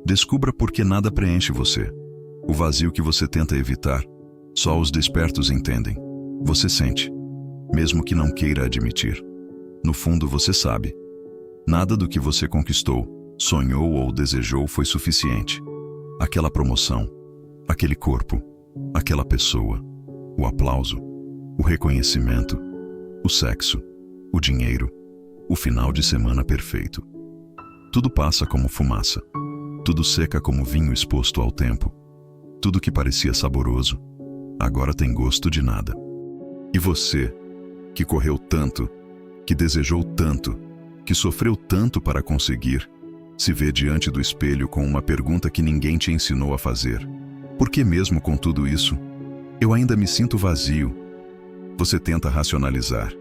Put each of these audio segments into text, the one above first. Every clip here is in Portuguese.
Descubra por que nada preenche você. O vazio que você tenta evitar, só os despertos entendem. Você sente, mesmo que não queira admitir. No fundo você sabe. Nada do que você conquistou, sonhou ou desejou foi suficiente. Aquela promoção, aquele corpo, aquela pessoa, o aplauso, o reconhecimento, o sexo, o dinheiro, o final de semana perfeito. Tudo passa como fumaça. Tudo seca como vinho exposto ao tempo. Tudo que parecia saboroso, agora tem gosto de nada. E você, que correu tanto, que desejou tanto, que sofreu tanto para conseguir, se vê diante do espelho com uma pergunta que ninguém te ensinou a fazer. Por que mesmo com tudo isso, eu ainda me sinto vazio? Você tenta racionalizar.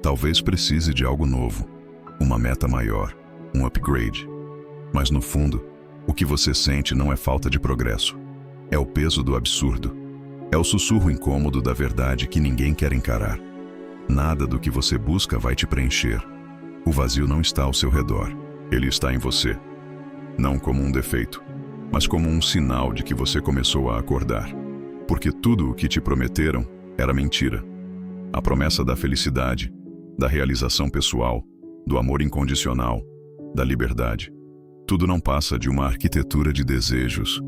Talvez precise de algo novo, uma meta maior, um upgrade. Mas no fundo, o que você sente não é falta de progresso. É o peso do absurdo. É o sussurro incômodo da verdade que ninguém quer encarar. Nada do que você busca vai te preencher. O vazio não está ao seu redor. Ele está em você. Não como um defeito, mas como um sinal de que você começou a acordar. Porque tudo o que te prometeram era mentira. A promessa da felicidade, da realização pessoal, do amor incondicional, da liberdade. Tudo não passa de uma arquitetura de desejos.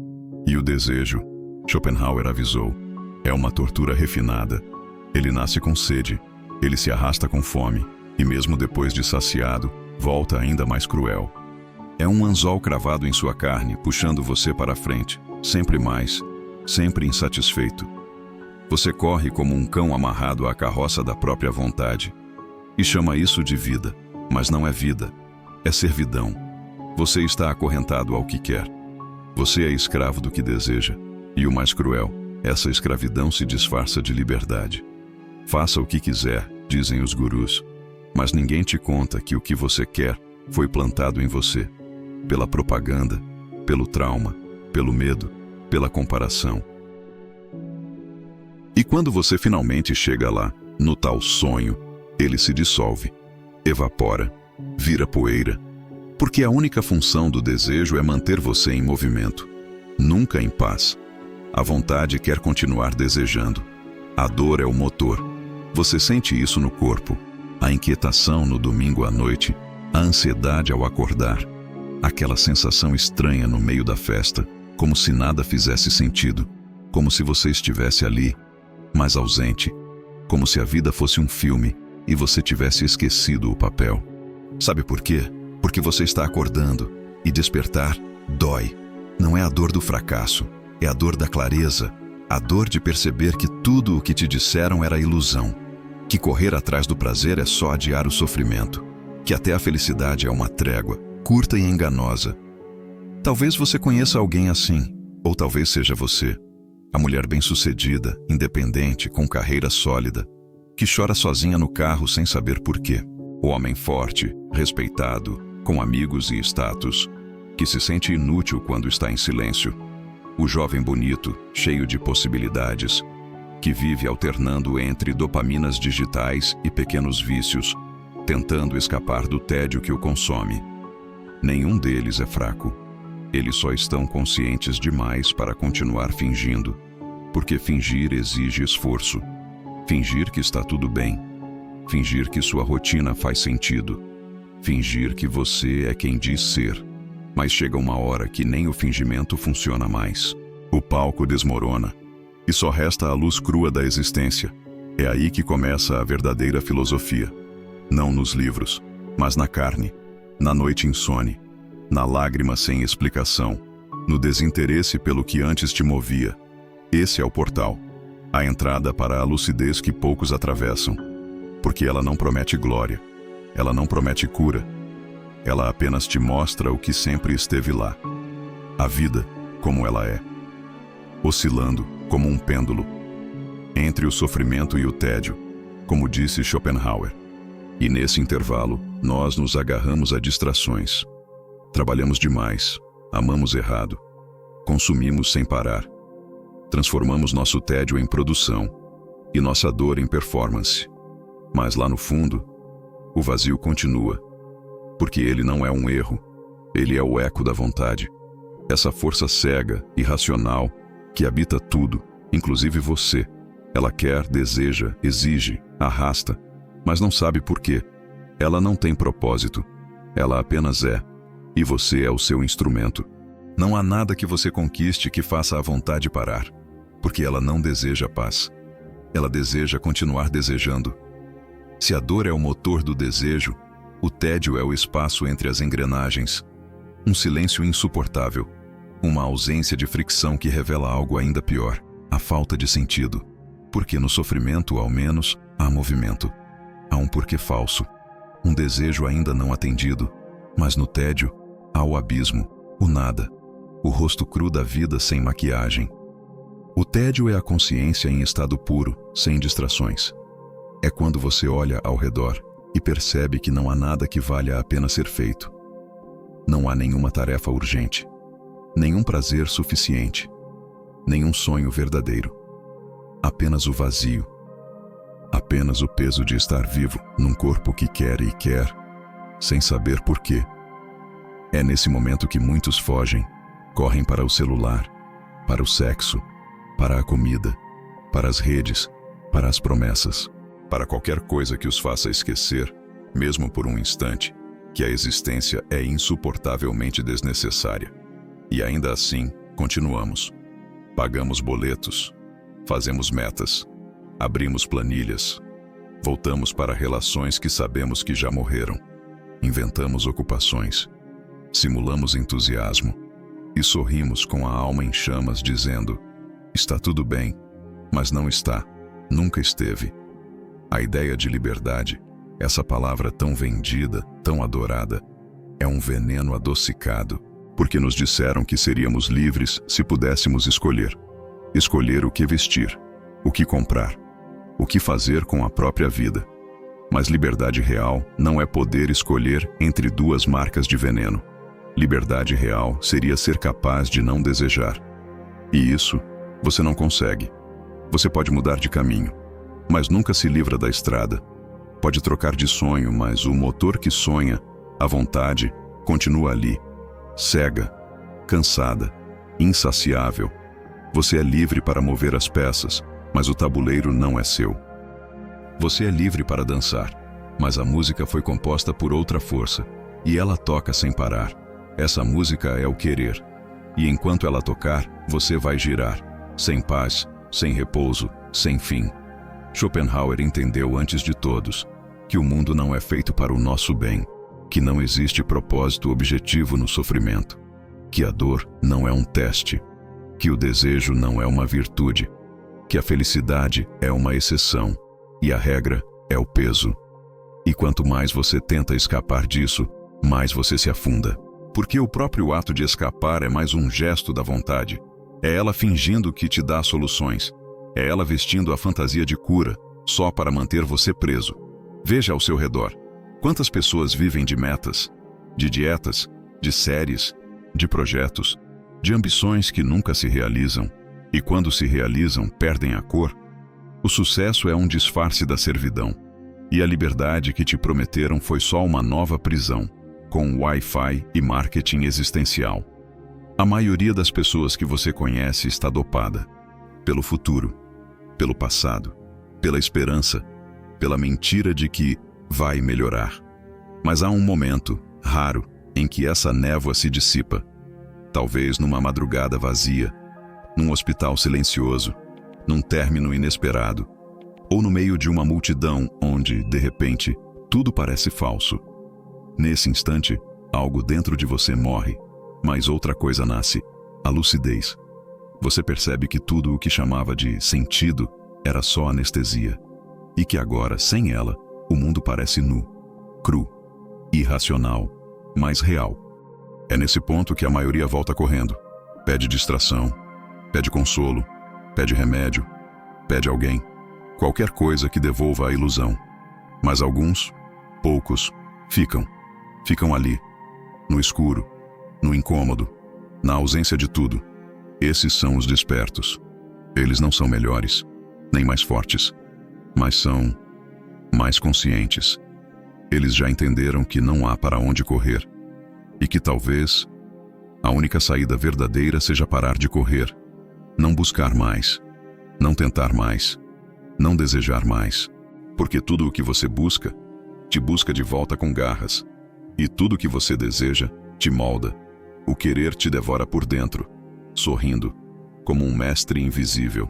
E o desejo, Schopenhauer avisou, é uma tortura refinada. Ele nasce com sede, ele se arrasta com fome, e mesmo depois de saciado, volta ainda mais cruel. É um anzol cravado em sua carne, puxando você para a frente, sempre mais, sempre insatisfeito. Você corre como um cão amarrado à carroça da própria vontade. E chama isso de vida, mas não é vida, é servidão. Você está acorrentado ao que quer. Você é escravo do que deseja. E o mais cruel, essa escravidão se disfarça de liberdade. Faça o que quiser, dizem os gurus. Mas ninguém te conta que o que você quer foi plantado em você. Pela propaganda, pelo trauma, pelo medo, pela comparação. E quando você finalmente chega lá, no tal sonho, ele se dissolve, evapora, vira poeira. Porque a única função do desejo é manter você em movimento, nunca em paz. A vontade quer continuar desejando. A dor é o motor. Você sente isso no corpo. A inquietação no domingo à noite, a ansiedade ao acordar. Aquela sensação estranha no meio da festa, como se nada fizesse sentido. Como se você estivesse ali, mas ausente. Como se a vida fosse um filme e você tivesse esquecido o papel. Sabe por quê? Porque você está acordando, e despertar dói. Não é a dor do fracasso, é a dor da clareza, a dor de perceber que tudo o que te disseram era ilusão, que correr atrás do prazer é só adiar o sofrimento, que até a felicidade é uma trégua, curta e enganosa. Talvez você conheça alguém assim, ou talvez seja você, a mulher bem-sucedida, independente, com carreira sólida, que chora sozinha no carro sem saber por quê. O homem forte, respeitado, com amigos e status, que se sente inútil quando está em silêncio. O jovem bonito, cheio de possibilidades, que vive alternando entre dopaminas digitais e pequenos vícios, tentando escapar do tédio que o consome. Nenhum deles é fraco. Eles só estão conscientes demais para continuar fingindo, porque fingir exige esforço. Fingir que está tudo bem. Fingir que sua rotina faz sentido. Fingir que você é quem diz ser. Mas chega uma hora que nem o fingimento funciona mais. O palco desmorona e só resta a luz crua da existência. É aí que começa a verdadeira filosofia. Não nos livros, mas na carne, na noite insone, na lágrima sem explicação, no desinteresse pelo que antes te movia. Esse é o portal, a entrada para a lucidez que poucos atravessam, porque ela não promete glória. Ela não promete cura. Ela apenas te mostra o que sempre esteve lá. A vida, como ela é. Oscilando, como um pêndulo. Entre o sofrimento e o tédio, como disse Schopenhauer. E nesse intervalo, nós nos agarramos a distrações. Trabalhamos demais, amamos errado, consumimos sem parar. Transformamos nosso tédio em produção e nossa dor em performance. Mas lá no fundo, o vazio continua. porque ele não é um erro, ele é o eco da vontade. Essa força cega, irracional, que habita tudo, inclusive você. Ela quer, deseja, exige, arrasta, mas não sabe por quê. Ela não tem propósito, ela apenas é, e você é o seu instrumento. Não há nada que você conquiste que faça a vontade parar, porque ela não deseja paz. Ela deseja continuar desejando. Se a dor é o motor do desejo, o tédio é o espaço entre as engrenagens. Um silêncio insuportável, uma ausência de fricção que revela algo ainda pior, a falta de sentido. Porque no sofrimento, ao menos, há movimento. Há um porquê falso, um desejo ainda não atendido, mas no tédio há o abismo, o nada, o rosto cru da vida sem maquiagem. O tédio é a consciência em estado puro, sem distrações. É quando você olha ao redor e percebe que não há nada que valha a pena ser feito. Não há nenhuma tarefa urgente, nenhum prazer suficiente, nenhum sonho verdadeiro. Apenas o vazio. Apenas o peso de estar vivo num corpo que quer e quer, sem saber por quê. É nesse momento que muitos fogem, correm para o celular, para o sexo, para a comida, para as redes, para as promessas, para qualquer coisa que os faça esquecer, mesmo por um instante, que a existência é insuportavelmente desnecessária. E ainda assim, continuamos. Pagamos boletos, fazemos metas, abrimos planilhas, voltamos para relações que sabemos que já morreram, inventamos ocupações, simulamos entusiasmo e sorrimos com a alma em chamas dizendo: está tudo bem, mas não está, nunca esteve. A ideia de liberdade, essa palavra tão vendida, tão adorada, é um veneno adocicado, porque nos disseram que seríamos livres se pudéssemos escolher. Escolher o que vestir, o que comprar, o que fazer com a própria vida. Mas liberdade real não é poder escolher entre duas marcas de veneno. Liberdade real seria ser capaz de não desejar. E isso você não consegue. Você pode mudar de caminho, mas nunca se livra da estrada. Pode trocar de sonho, mas o motor que sonha, a vontade, continua ali, cega, cansada, insaciável. Você é livre para mover as peças, mas o tabuleiro não é seu. Você é livre para dançar, mas a música foi composta por outra força, e ela toca sem parar. Essa música é o querer, e enquanto ela tocar, você vai girar, sem paz, sem repouso, sem fim. Schopenhauer entendeu antes de todos que o mundo não é feito para o nosso bem, que não existe propósito objetivo no sofrimento, que a dor não é um teste, que o desejo não é uma virtude, que a felicidade é uma exceção e a regra é o peso. E quanto mais você tenta escapar disso, mais você se afunda. Porque o próprio ato de escapar é mais um gesto da vontade. É ela fingindo que te dá soluções. É ela vestindo a fantasia de cura, só para manter você preso. Veja ao seu redor. Quantas pessoas vivem de metas, de dietas, de séries, de projetos, de ambições que nunca se realizam, e quando se realizam, perdem a cor? O sucesso é um disfarce da servidão, e a liberdade que te prometeram foi só uma nova prisão, com Wi-Fi e marketing existencial. A maioria das pessoas que você conhece está dopada pelo futuro, pelo passado, pela esperança, pela mentira de que vai melhorar. Mas há um momento, raro, em que essa névoa se dissipa. Talvez numa madrugada vazia, num hospital silencioso, num término inesperado, ou no meio de uma multidão onde, de repente, tudo parece falso. Nesse instante, algo dentro de você morre, mas outra coisa nasce, a lucidez. Você percebe que tudo o que chamava de sentido era só anestesia, e que agora, sem ela, o mundo parece nu, cru, irracional, mas real. É nesse ponto que a maioria volta correndo, pede distração, pede consolo, pede remédio, pede alguém, qualquer coisa que devolva a ilusão. Mas alguns, poucos, ficam ali, no escuro, no incômodo, na ausência de tudo. Esses são os despertos. Eles não são melhores, nem mais fortes, mas são mais conscientes. Eles já entenderam que não há para onde correr e que talvez a única saída verdadeira seja parar de correr, não buscar mais, não tentar mais, não desejar mais, porque tudo o que você busca, te busca de volta com garras, e tudo o que você deseja, te molda. O querer te devora por dentro, sorrindo, como um mestre invisível.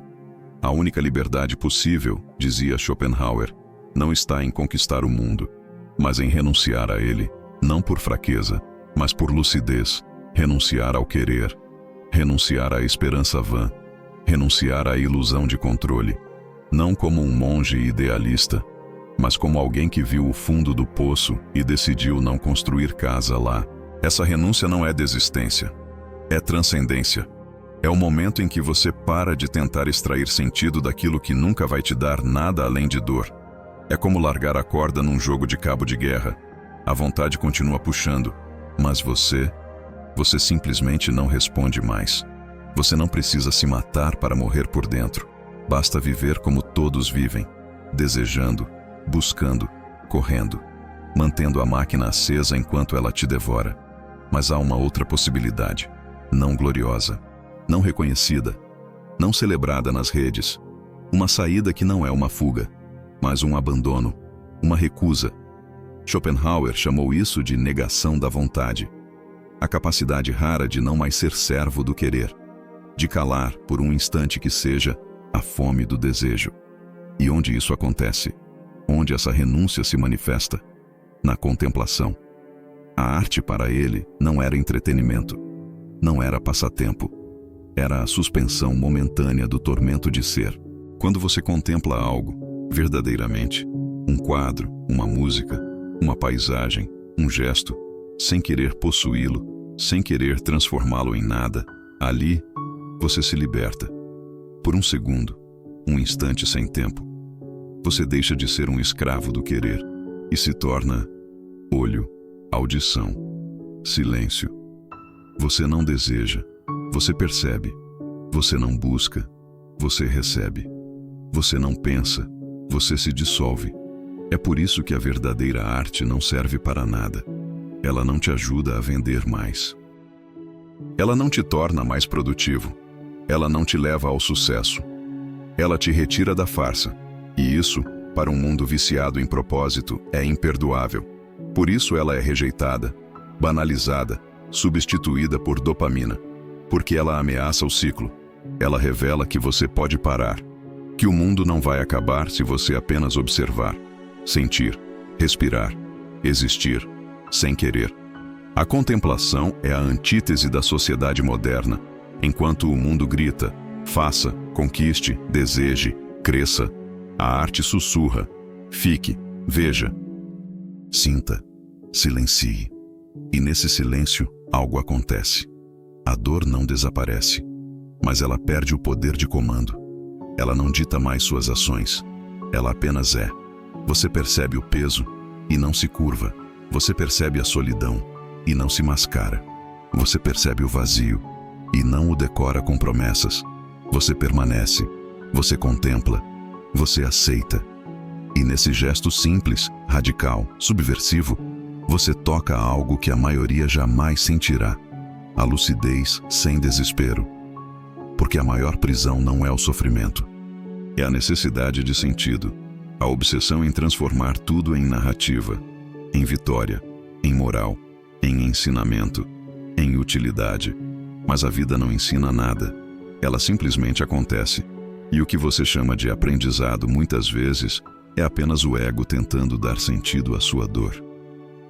A única liberdade possível, dizia Schopenhauer, não está em conquistar o mundo, mas em renunciar a ele, não por fraqueza, mas por lucidez, renunciar ao querer, renunciar à esperança vã, renunciar à ilusão de controle, não como um monge idealista, mas como alguém que viu o fundo do poço e decidiu não construir casa lá. Essa renúncia não é desistência, é transcendência. É o momento em que você para de tentar extrair sentido daquilo que nunca vai te dar nada além de dor. É como largar a corda num jogo de cabo de guerra. A vontade continua puxando, mas você simplesmente não responde mais. Você não precisa se matar para morrer por dentro. Basta viver como todos vivem, desejando, buscando, correndo, mantendo a máquina acesa enquanto ela te devora. Mas há uma outra possibilidade, não gloriosa, não reconhecida, não celebrada nas redes. Uma saída que não é uma fuga, mas um abandono, uma recusa. Schopenhauer chamou isso de negação da vontade. A capacidade rara de não mais ser servo do querer, de calar, por um instante que seja, a fome do desejo. E onde isso acontece? Onde essa renúncia se manifesta? Na contemplação. A arte para ele não era entretenimento, não era passatempo, era a suspensão momentânea do tormento de ser. Quando você contempla algo, verdadeiramente, um quadro, uma música, uma paisagem, um gesto, sem querer possuí-lo, sem querer transformá-lo em nada, ali você se liberta. Por um segundo, um instante sem tempo, você deixa de ser um escravo do querer e se torna olho, audição, silêncio. Você não deseja, você percebe. Você não busca, você recebe. Você não pensa, você se dissolve. É por isso que a verdadeira arte não serve para nada. Ela não te ajuda a vender mais. Ela não te torna mais produtivo. Ela não te leva ao sucesso. Ela te retira da farsa. E isso, para um mundo viciado em propósito, é imperdoável. Por isso ela é rejeitada, banalizada, substituída por dopamina. Porque ela ameaça o ciclo. Ela revela que você pode parar. Que o mundo não vai acabar se você apenas observar, sentir, respirar, existir, sem querer. A contemplação é a antítese da sociedade moderna. Enquanto o mundo grita, faça, conquiste, deseje, cresça, a arte sussurra, fique, veja, sinta, silencie. E nesse silêncio, algo acontece. A dor não desaparece, mas ela perde o poder de comando. Ela não dita mais suas ações, ela apenas é. Você percebe o peso e não se curva. Você percebe a solidão e não se mascara. Você percebe o vazio e não o decora com promessas. Você permanece, você contempla, você aceita. E nesse gesto simples, radical, subversivo, você toca algo que a maioria jamais sentirá: a lucidez sem desespero. Porque a maior prisão não é o sofrimento, é a necessidade de sentido, a obsessão em transformar tudo em narrativa, em vitória, em moral, em ensinamento, em utilidade. Mas a vida não ensina nada, ela simplesmente acontece. E o que você chama de aprendizado muitas vezes é apenas o ego tentando dar sentido à sua dor.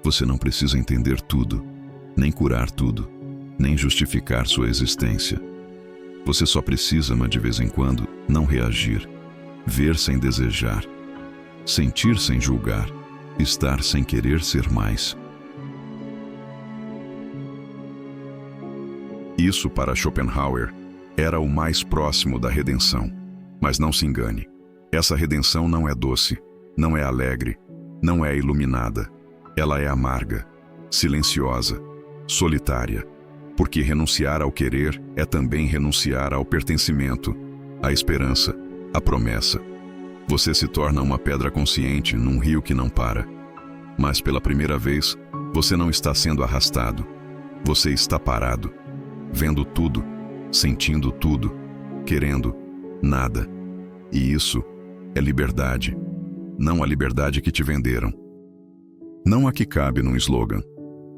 Você não precisa entender tudo, nem curar tudo, nem justificar sua existência. Você só precisa, mas de vez em quando, não reagir, ver sem desejar, sentir sem julgar, estar sem querer ser mais. Isso, para Schopenhauer, era o mais próximo da redenção. Mas não se engane, essa redenção não é doce, não é alegre, não é iluminada. Ela é amarga, silenciosa, solitária. Porque renunciar ao querer é também renunciar ao pertencimento, à esperança, à promessa. Você se torna uma pedra consciente num rio que não para. Mas pela primeira vez, você não está sendo arrastado. Você está parado, vendo tudo, sentindo tudo, querendo nada. E isso é liberdade, não a liberdade que te venderam. Não a que cabe num slogan,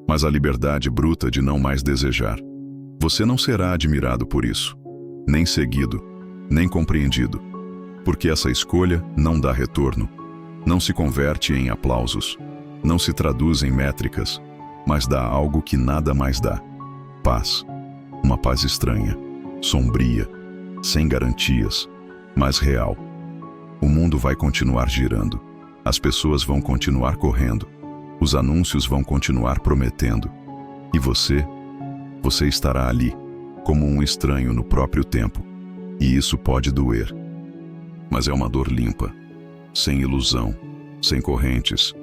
mas a liberdade bruta de não mais desejar. Você não será admirado por isso, nem seguido, nem compreendido, porque essa escolha não dá retorno, não se converte em aplausos, não se traduz em métricas, mas dá algo que nada mais dá: paz. Uma paz estranha, sombria, sem garantias, mas real. O mundo vai continuar girando, as pessoas vão continuar correndo, os anúncios vão continuar prometendo, e você estará ali, como um estranho no próprio tempo, e isso pode doer. Mas é uma dor limpa, sem ilusão, sem correntes.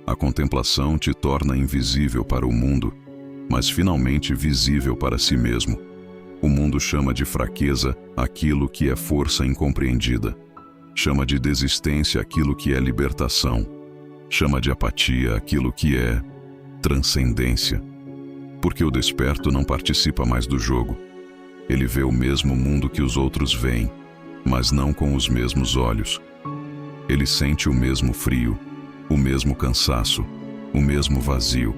A contemplação te torna invisível para o mundo, mas finalmente visível para si mesmo. O mundo chama de fraqueza aquilo que é força incompreendida. Chama de desistência aquilo que é libertação. Chama de apatia aquilo que é transcendência. Porque o desperto não participa mais do jogo. Ele vê o mesmo mundo que os outros veem, mas não com os mesmos olhos. Ele sente o mesmo frio, o mesmo cansaço, o mesmo vazio,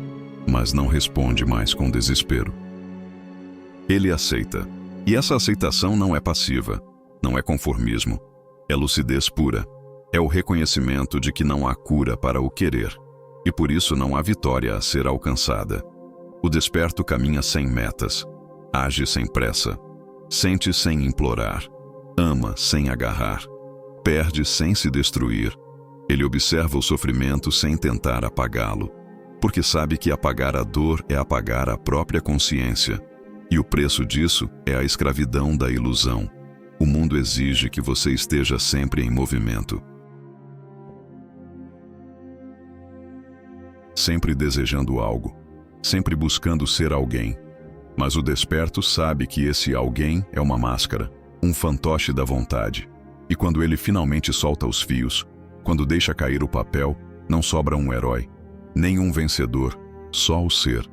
mas não responde mais com desespero. Ele aceita. E essa aceitação não é passiva, não é conformismo, é lucidez pura. É o reconhecimento de que não há cura para o querer, e por isso não há vitória a ser alcançada. O desperto caminha sem metas, age sem pressa, sente sem implorar, ama sem agarrar, perde sem se destruir. Ele observa o sofrimento sem tentar apagá-lo, porque sabe que apagar a dor é apagar a própria consciência, e o preço disso é a escravidão da ilusão. O mundo exige que você esteja sempre em movimento, sempre desejando algo, sempre buscando ser alguém. Mas o desperto sabe que esse alguém é uma máscara, um fantoche da vontade. E quando ele finalmente solta os fios, quando deixa cair o papel, não sobra um herói, nem um vencedor, só o ser,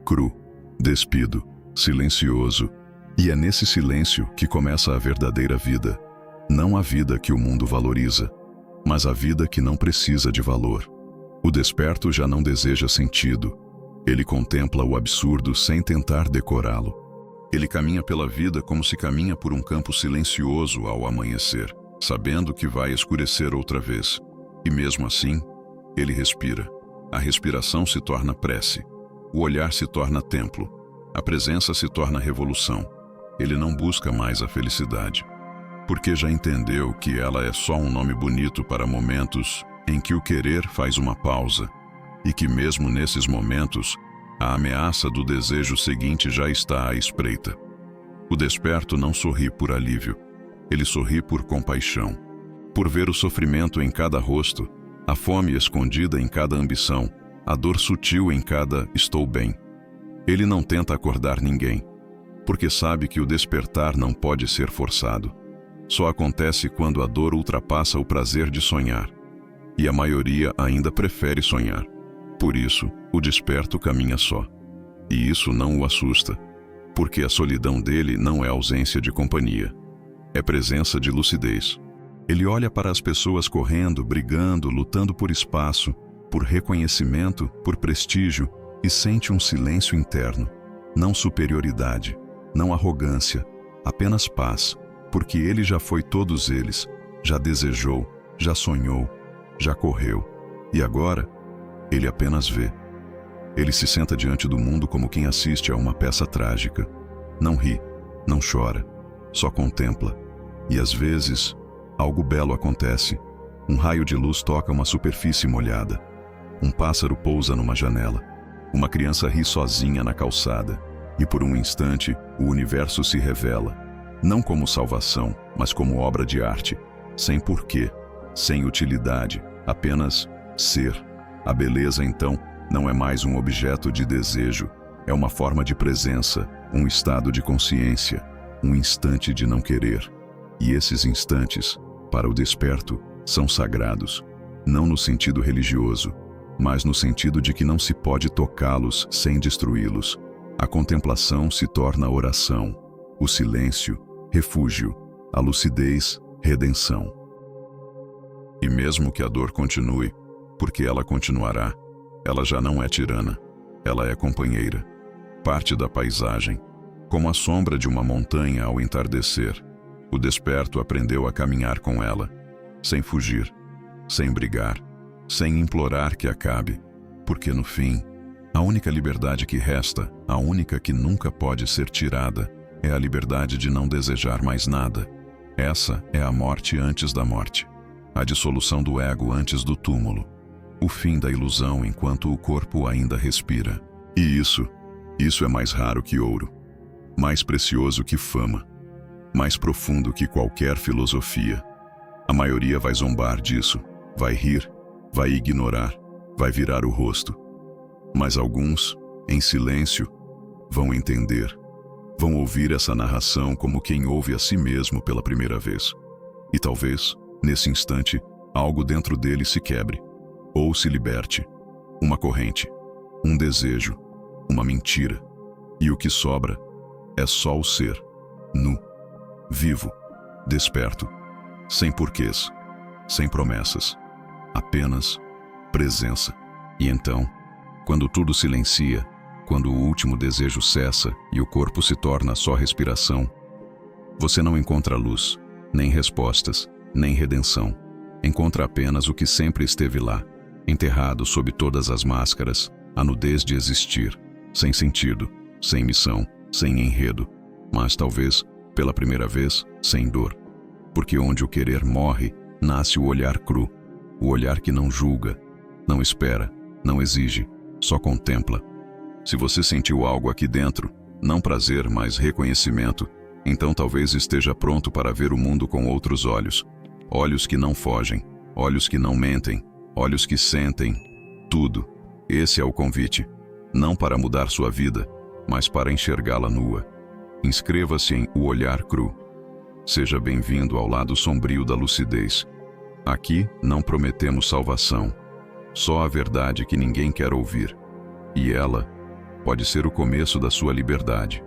cru, despido, silencioso. E é nesse silêncio que começa a verdadeira vida. Não a vida que o mundo valoriza, mas a vida que não precisa de valor. O desperto já não deseja sentido. Ele contempla o absurdo sem tentar decorá-lo. Ele caminha pela vida como se caminha por um campo silencioso ao amanhecer, sabendo que vai escurecer outra vez. E mesmo assim, ele respira. A respiração se torna prece. O olhar se torna templo. A presença se torna revolução. Ele não busca mais a felicidade, porque já entendeu que ela é só um nome bonito para momentos em que o querer faz uma pausa, e que mesmo nesses momentos, a ameaça do desejo seguinte já está à espreita. O desperto não sorri por alívio, ele sorri por compaixão, por ver o sofrimento em cada rosto, a fome escondida em cada ambição, a dor sutil em cada estou bem. Ele não tenta acordar ninguém, porque sabe que o despertar não pode ser forçado. Só acontece quando a dor ultrapassa o prazer de sonhar. E a maioria ainda prefere sonhar. Por isso, o desperto caminha só. E isso não o assusta, porque a solidão dele não é ausência de companhia. É presença de lucidez. Ele olha para as pessoas correndo, brigando, lutando por espaço, por reconhecimento, por prestígio, e sente um silêncio interno. Não superioridade, não arrogância, apenas paz, porque ele já foi todos eles, já desejou, já sonhou, já correu, e agora ele apenas vê. Ele se senta diante do mundo como quem assiste a uma peça trágica. Não ri, não chora, só contempla. E às vezes, algo belo acontece. Um raio de luz toca uma superfície molhada. Um pássaro pousa numa janela. Uma criança ri sozinha na calçada. E por um instante, o universo se revela. Não como salvação, mas como obra de arte. Sem porquê, sem utilidade, apenas ser. A beleza, então, não é mais um objeto de desejo. É uma forma de presença, um estado de consciência, um instante de não querer. E esses instantes, para o desperto, são sagrados, não no sentido religioso, mas no sentido de que não se pode tocá-los sem destruí-los. A contemplação se torna oração, o silêncio, refúgio, a lucidez, redenção. E mesmo que a dor continue, porque ela continuará, ela já não é tirana, ela é companheira, parte da paisagem, como a sombra de uma montanha ao entardecer. O desperto aprendeu a caminhar com ela, sem fugir, sem brigar, sem implorar que acabe, porque no fim, a única liberdade que resta, a única que nunca pode ser tirada, é a liberdade de não desejar mais nada. Essa é a morte antes da morte, a dissolução do ego antes do túmulo, o fim da ilusão enquanto o corpo ainda respira. E isso é mais raro que ouro, mais precioso que fama, mais profundo que qualquer filosofia. A maioria vai zombar disso, vai rir, vai ignorar, vai virar o rosto. Mas alguns, em silêncio, vão entender, vão ouvir essa narração como quem ouve a si mesmo pela primeira vez. E talvez, nesse instante, algo dentro dele se quebre, ou se liberte. Uma corrente, um desejo, uma mentira. E o que sobra é só o ser, nu, vivo, desperto, sem porquês, sem promessas, apenas presença. E então, quando tudo silencia, quando o último desejo cessa e o corpo se torna só respiração, você não encontra luz, nem respostas, nem redenção. Encontra apenas o que sempre esteve lá, enterrado sob todas as máscaras, a nudez de existir, sem sentido, sem missão, sem enredo, mas talvez, pela primeira vez, sem dor. Porque onde o querer morre, nasce o olhar cru, o olhar que não julga, não espera, não exige, só contempla. Se você sentiu algo aqui dentro, não prazer, mas reconhecimento, então talvez esteja pronto para ver o mundo com outros olhos. Olhos que não fogem, olhos que não mentem, olhos que sentem tudo. Esse é o convite, não para mudar sua vida, mas para enxergá-la nua. Inscreva-se em O Olhar Cru. Seja bem-vindo ao lado sombrio da lucidez. Aqui não prometemos salvação, só a verdade que ninguém quer ouvir. E ela pode ser o começo da sua liberdade.